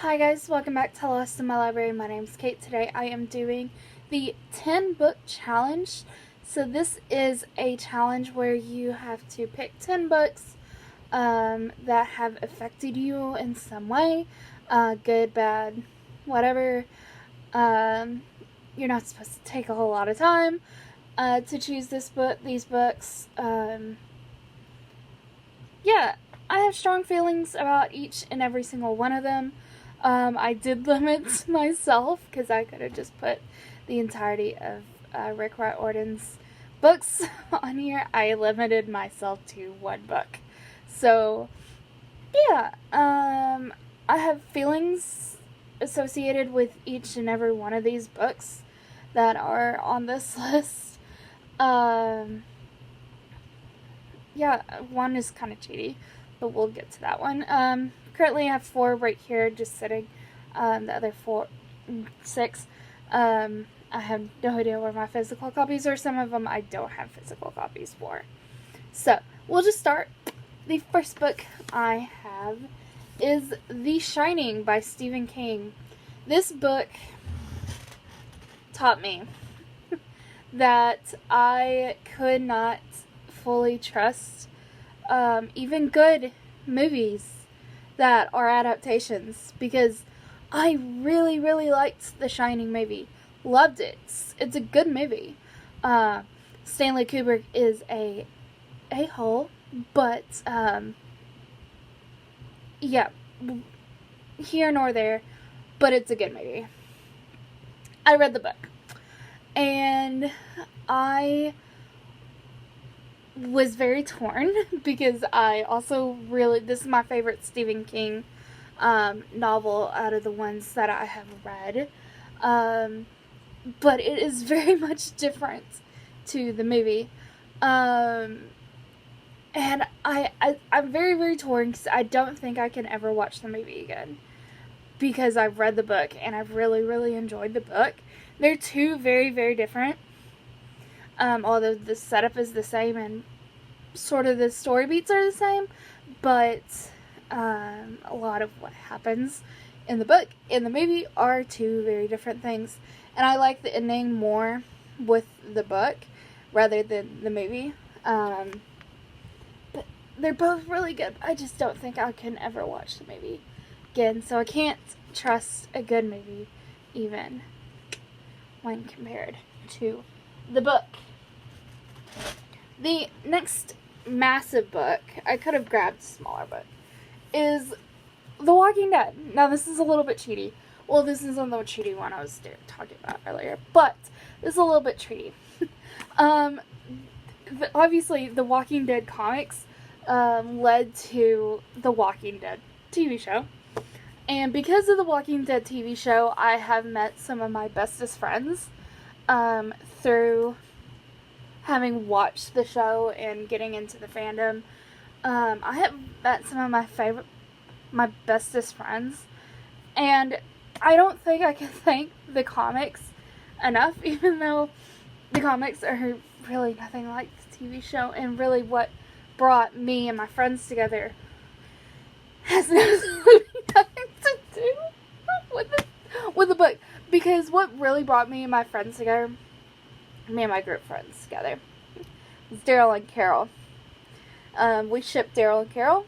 Hi guys, welcome back to Lost in My Library. My name's Kate. Today I am doing the 10 book challenge. So this is a challenge where you have to pick 10 books that have affected you in some way, good, bad, whatever. You're not supposed to take a whole lot of time to choose these books. Yeah, I have strong feelings about each and every single one of them. I did limit myself because I could have just put the entirety of Rick Riordan's books on here. I limited myself to one book. So, yeah, I have feelings associated with each and every one of these books that are on this list. Yeah, one is kind of cheaty, but we'll get to that one. Currently I have 4 right here just sitting. The other 6, I have no idea where my physical copies are. Some of them I don't have physical copies for. So, we'll just start. The first book I have is The Shining by Stephen King. This book taught me that I could not fully trust even good movies that are adaptations, because I really liked The Shining movie. Loved it. It's a good movie. Stanley Kubrick is a-hole, but yeah, here nor there, but it's a good movie. I read the book and I was very torn because I also this is my favorite Stephen King novel out of the ones that I have read, but it is very much different to the movie, and I'm very torn because I don't think I can ever watch the movie again, because I've read the book and I've really enjoyed the book. They're two very different, although the setup is the same and sort of the story beats are the same, but a lot of what happens in the book and the movie are two very different things. And I like the ending more with the book rather than the movie. But they're both really good. I just don't think I can ever watch the movie again, so I can't trust a good movie even when compared to the book. The next massive book, I could have grabbed a smaller book, is The Walking Dead. Now this is a little bit cheaty. Well, this isn't the cheaty one I was talking about earlier, but this is a little bit cheaty. Obviously, The Walking Dead comics led to The Walking Dead TV show. And because of The Walking Dead TV show, I have met some of my bestest friends through having watched the show and getting into the fandom. I have met some of my bestest friends, and I don't think I can thank the comics enough, even though the comics are really nothing like the TV show, and really what brought me and my friends together has nothing to do with the book, because what really brought me and my friends together, me and my group friends together, was Daryl and Carol. We ship Daryl and Carol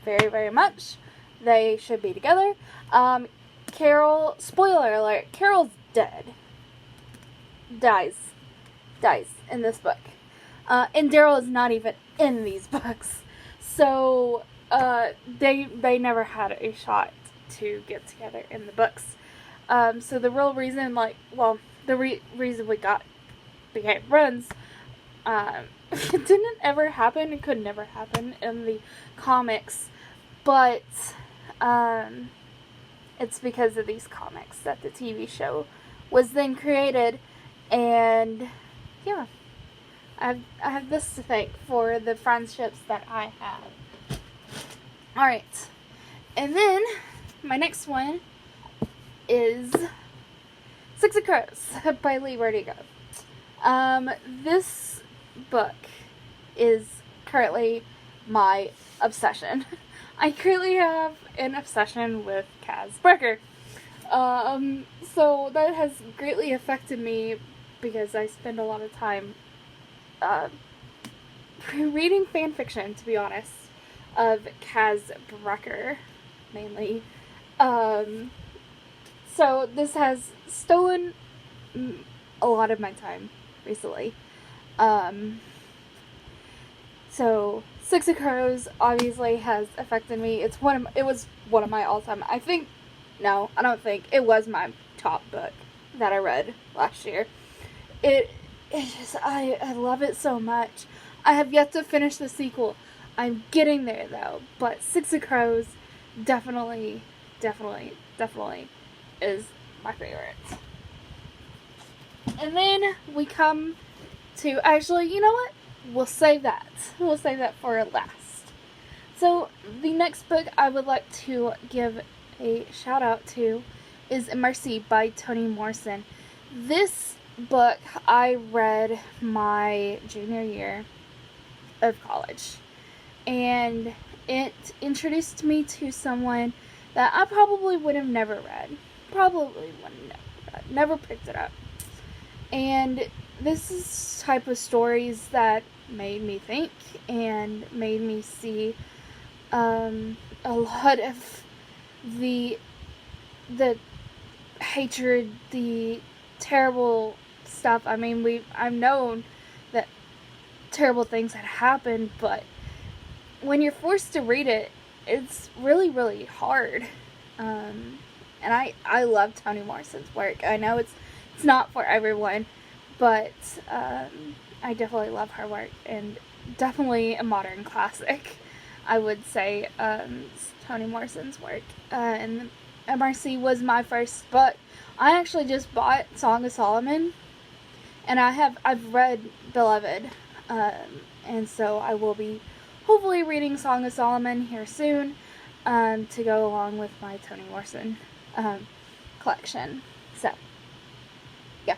very much. They should be together. Carol, spoiler alert, Carol's dead. Dies in this book. And Daryl is not even in these books. So, they never had a shot to get together in the books. So the real reason, the reason we became friends, it didn't ever happen. It could never happen in the comics, but it's because of these comics that the TV show was then created. And yeah, I have this to thank for the friendships that I have. Alright, and then my next one is Six of Crows by Lee Vertigo. This book is currently my obsession. I currently have an obsession with Kaz Brekker. So that has greatly affected me because I spend a lot of time uh, reading fan fiction, to be honest, of Kaz Brekker, mainly. Um, so this has stolen a lot of my time recently. So Six of Crows obviously has affected me. It was one of my all-time. I don't think it was my top book that I read last year. I love it so much. I have yet to finish the sequel. I'm getting there though, but Six of Crows definitely is my favorite. And then we come to, actually, you know what? We'll save that. We'll save that for last. So the next book I would like to give a shout out to is Mercy by Toni Morrison. This book I read my junior year of college, and it introduced me to someone that I probably would have never read. Never picked it up. And this is type of stories that made me think and made me see a lot of the hatred, the terrible stuff. I mean, I've known that terrible things had happened, but when you're forced to read it, it's really, really hard. And I love Toni Morrison's work. I know it's not for everyone, but I definitely love her work, and definitely a modern classic, I would say. Toni Morrison's work, and Mercy was my first book. I actually just bought Song of Solomon, and I've read Beloved, and so I will be hopefully reading Song of Solomon here soon, to go along with my Toni Morrison collection. So yeah.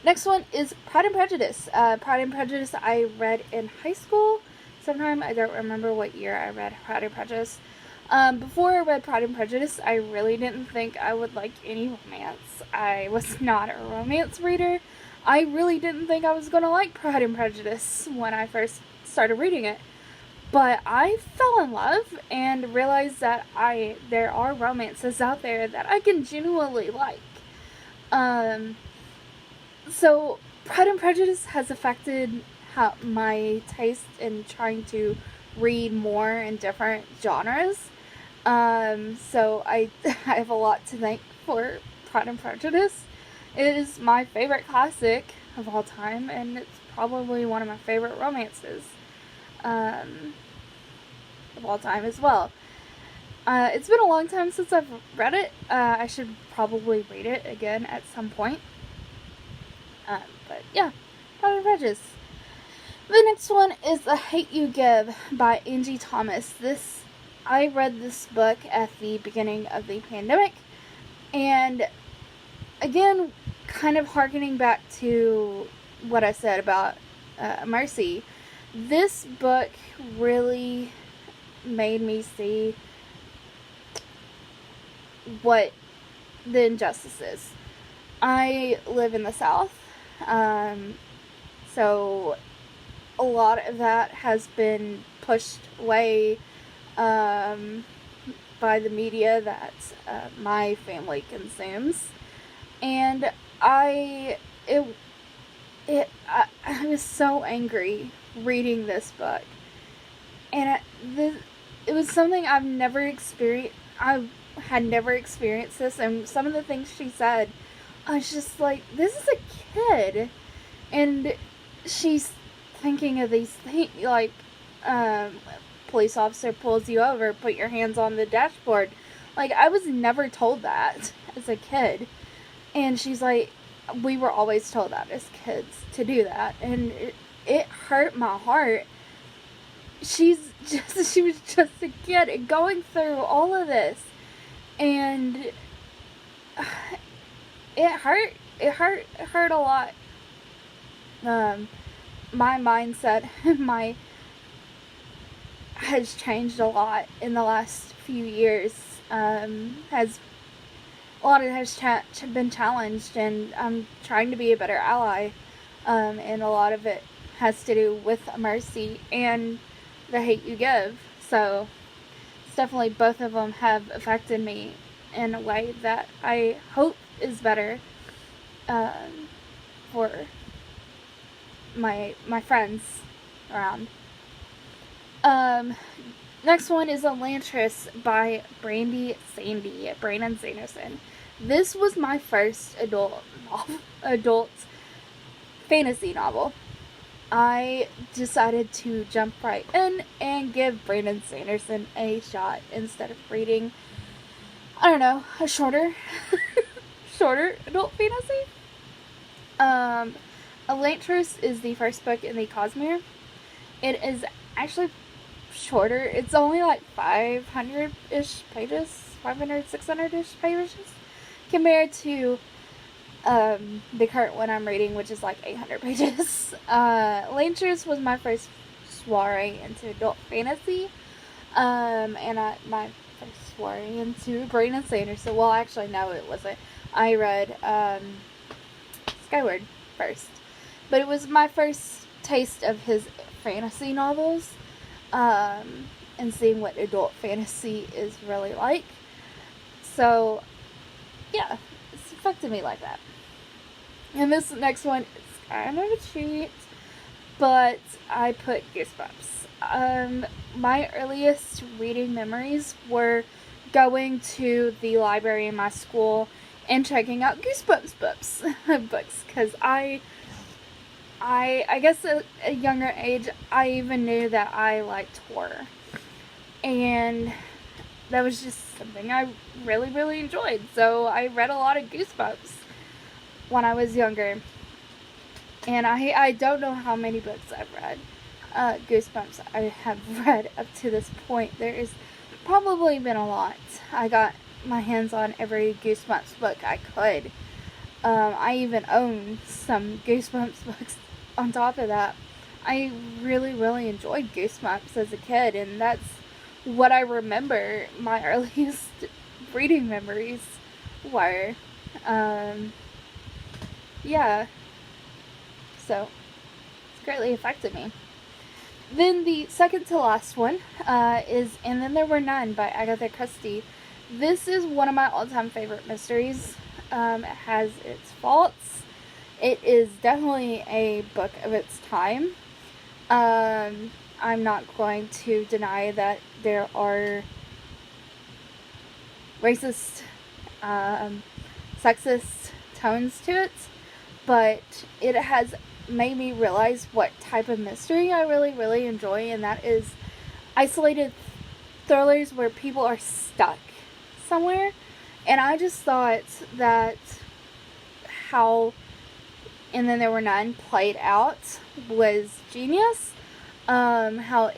Next one is Pride and Prejudice. Pride and Prejudice I read in high school sometime. I don't remember what year I read Pride and Prejudice. Before I read Pride and Prejudice, I really didn't think I would like any romance. I was not a romance reader. I really didn't think I was going to like Pride and Prejudice when I first started reading it. But I fell in love and realized that there are romances out there that I can genuinely like. So Pride and Prejudice has affected my taste in trying to read more in different genres. So I have a lot to thank for Pride and Prejudice. It is my favorite classic of all time, and it's probably one of my favorite romances of all time as well. It's been a long time since I've read it. I should probably read it again at some point. But yeah, Pride and Prejudice. The next one is The Hate You Give by Angie Thomas. I read this book at the beginning of the pandemic, and again, kind of harkening back to what I said about Mercy, this book really made me see what the injustice is. I live in the South, so a lot of that has been pushed away by the media that my family consumes, and I was so angry reading this book, and it was something I've never experienced. I had never experienced this, and some of the things she said, I was just like, this is a kid, and she's thinking of these things like, police officer pulls you over, put your hands on the dashboard. Like, I was never told that as a kid, and she's like, we were always told that as kids to do that, and it hurt my heart. She was just a kid and going through all of this, and it hurt a lot. My mindset, has changed a lot in the last few years. Has a lot of it has been challenged, and I'm trying to be a better ally. And a lot of it has to do with mercy and the hate you give. So it's definitely, both of them have affected me in a way that I hope is better for my friends around. Next one is Elantris by Brandon Sanderson. This was my first adult fantasy novel. I decided to jump right in and give Brandon Sanderson a shot instead of reading, I don't know, a shorter adult fantasy. Elantris is the first book in the Cosmere. It is actually shorter. It's only like 500-ish pages, 500, 600-ish pages, compared to the current one I'm reading, which is like 800 pages. Elantris was my first soiree into adult fantasy, and my first soiree into Brandon Sanderson. Well, actually, no, it wasn't. I read Skyward first, but it was my first taste of his fantasy novels, and seeing what adult fantasy is really like. So, yeah, it's affected me like that. And this next one is kind of a cheat, but I put Goosebumps. My earliest reading memories were going to the library in my school and checking out Goosebumps books, because I guess at a younger age, I even knew that I liked horror. And that was just something I really, really enjoyed. So I read a lot of Goosebumps when I was younger. And I don't know how many books I've read. Goosebumps I have read up to this point. There's probably been a lot. I got my hands on every Goosebumps book I could. I even own some Goosebumps books on top of that. I really, really enjoyed Goosebumps as a kid, and that's what I remember my earliest reading memories were. Yeah. So, it's greatly affected me. Then the second to last one is And Then There Were None by Agatha Christie. This is one of my all-time favorite mysteries. It has its faults. It is definitely a book of its time. I'm not going to deny that there are racist, sexist tones to it, but it has made me realize what type of mystery I really, really enjoy, and that is isolated thrillers where people are stuck somewhere. And I just thought that how And Then There Were None played out was genius. How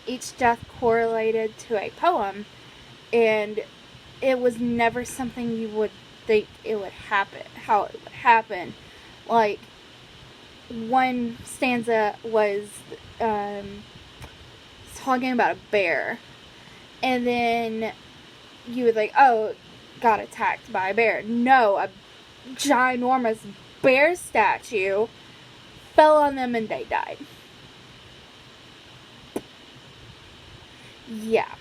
each death correlated to a poem, and it was never something you would think it would happen, how it would happen. Like, one stanza was talking about a bear, and then you would think, oh, got attacked by a bear. No, a ginormous bear statue fell on them and they died. Yeah.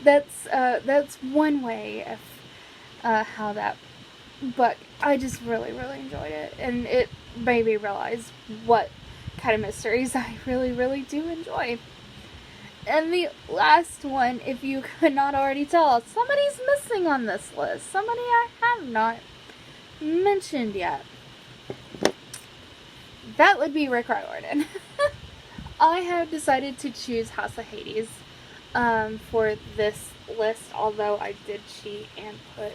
That's one way of how that book, I just really, really enjoyed it, and it made me realize what kind of mysteries I really, really do enjoy. And the last one, if you could not already tell, somebody's missing on this list. Somebody I have not mentioned yet. That would be Rick Riordan. I have decided to choose House of Hades for this list, although I did cheat and put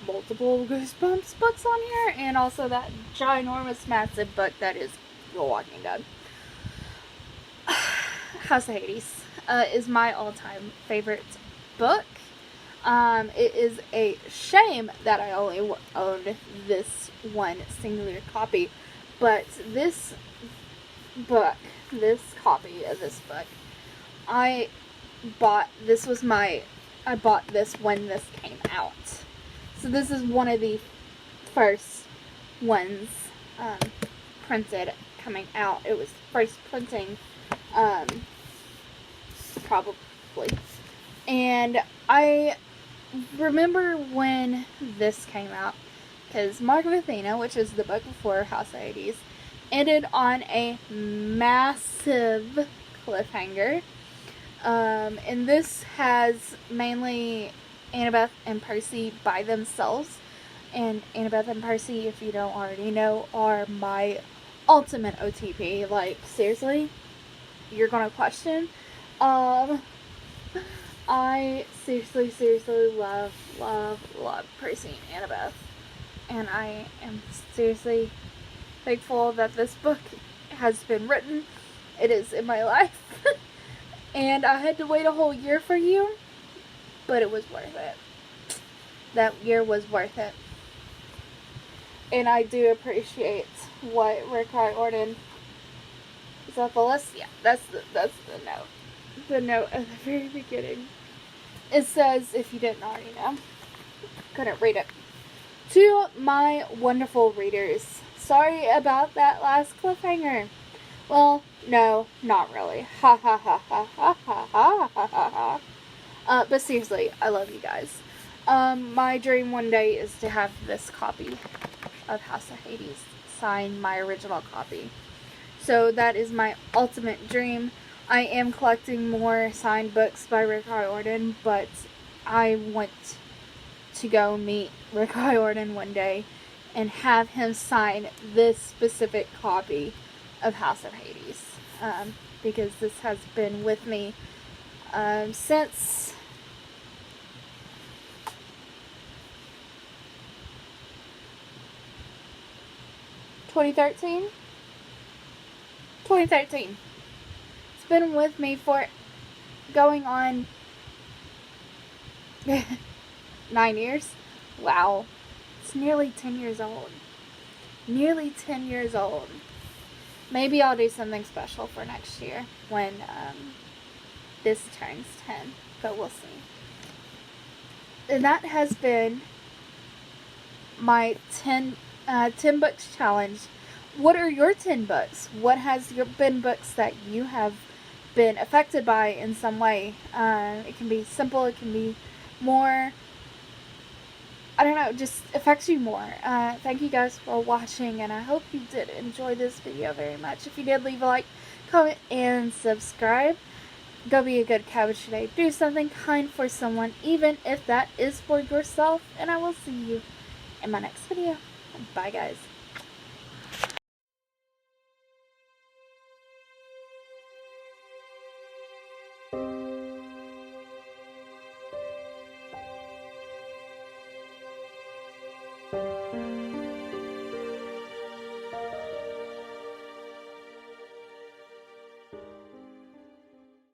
multiple Goosebumps books on here, and also that ginormous, massive book that is The Walking Dead. House of Hades is my all-time favorite book. It is a shame that I only owned this one singular copy, but this copy of this book I bought this when this came out. So this is one of the first ones printed coming out. It was first printing, probably. And I remember when this came out, because Mark of Athena, which is the book before House of Hades, ended on a massive cliffhanger. And this has mainly Annabeth and Percy by themselves. And Annabeth and Percy, if you don't already know, are my ultimate OTP. Like, seriously? You're gonna question? I seriously love Percy and Annabeth. And I am seriously thankful that this book has been written. It is in my life. And I had to wait a whole year for you, but it was worth it. That year was worth it. And I do appreciate what Rick Riordan, is that the list? Yeah, that's the note. The note at the very beginning. It says, if you didn't already know, couldn't read it. To my wonderful readers, sorry about that last cliffhanger. Well, no, not really. Ha ha ha ha ha ha ha ha ha ha. But seriously, I love you guys. My dream one day is to have this copy of House of Hades, sign my original copy. So that is my ultimate dream. I am collecting more signed books by Rick Riordan, but I want to go meet Rick Riordan one day and have him sign this specific copy of House of Hades, because this has been with me since 2013. It's been with me for going on 9 years. Wow. It's nearly 10 years old. Nearly 10 years old. Maybe I'll do something special for next year when this turns 10. But we'll see. And that has been my 10 books challenge. What are your 10 books? What has been books that you have been affected by in some way? It can be simple, it can be more, I don't know, just affects you more. Thank you guys for watching, and I hope you did enjoy this video very much. If you did, leave a like, comment, and subscribe. Go be a good cabbage today. Do something kind for someone, even if that is for yourself, and I will see you in my next video. Bye, guys.